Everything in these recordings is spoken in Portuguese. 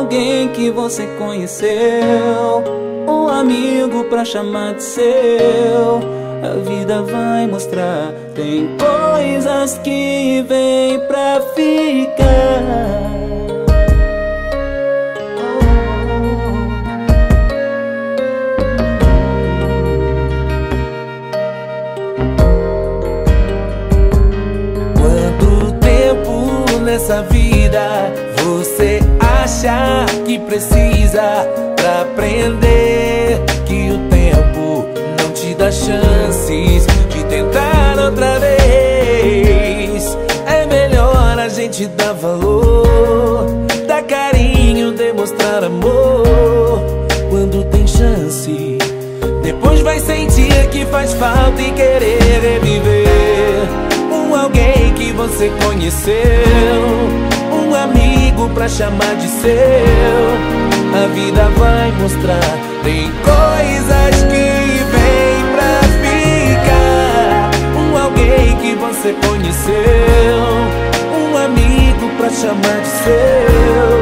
alguém que você conheceu, um amigo pra chamar de seu. A vida vai mostrar, tem coisas que vêm pra ficar. Quanto tempo nessa vida você acha que precisa pra aprender que o tempo não te dá chances de tentar outra vez? É melhor a gente dar valor, dar carinho, demonstrar amor quando tem chance. Depois vai sentir que faz falta e querer reviver alguém que você conheceu, um amigo pra chamar de seu. A vida vai mostrar, tem coisas que vêm pra ficar. Alguém que você conheceu, um amigo pra chamar de seu.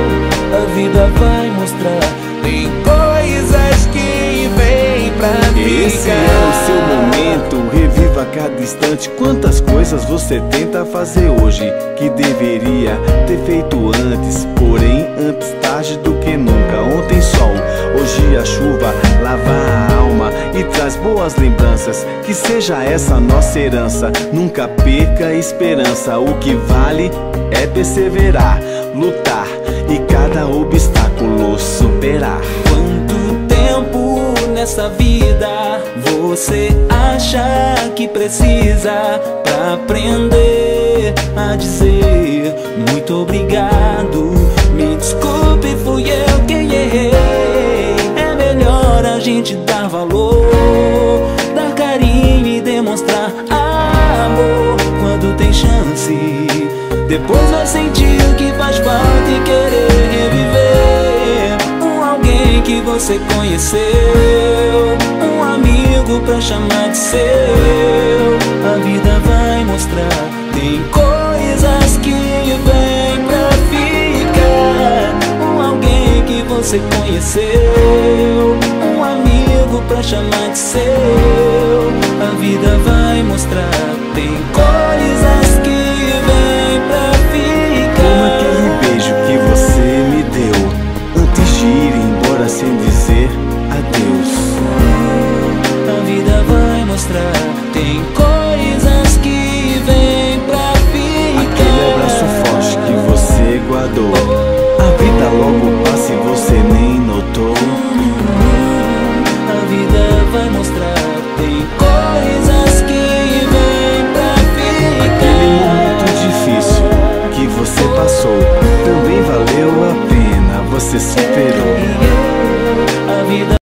A vida vai mostrar, tem coisas que vêm pra ficar. Esse é o seu momento, reviva a cada instante. Quantas coisas você tenta fazer hoje que deveria ter feito antes, porém antes tarde do que nunca. Ontem sol, hoje a chuva lava a alma e traz boas lembranças. Que seja essa nossa herança, nunca perca a esperança. O que vale é perseverar, lutar e cada obstáculo superar. Quanto tempo nessa vida você acha que precisa pra aprender a dizer muito obrigado? Me desculpe, fui eu quem errei. É melhor a gente dar valor, dar carinho e demonstrar amor quando tem chance. Depois vai sentir o que faz falta e querer reviver alguém que você conheceu, um amigo pra chamar de seu. A vida vai mostrar, tem coisas que vêm pra ficar. Alguém que você conheceu, um amigo pra chamar de seu. A vida vai mostrar, tem coisas que vêm pra ficar. Como aquele beijo que você me deu antes de ir embora sem dizer adeus. A vida vai mostrar, tem coisas que vêm pra ficar. Aquele abraço forte que você guardou, a vida logo passa e você nem notou. A vida vai mostrar, tem coisas que vêm pra ficar. Aquele momento difícil que você passou também valeu a pena, você superou. A vida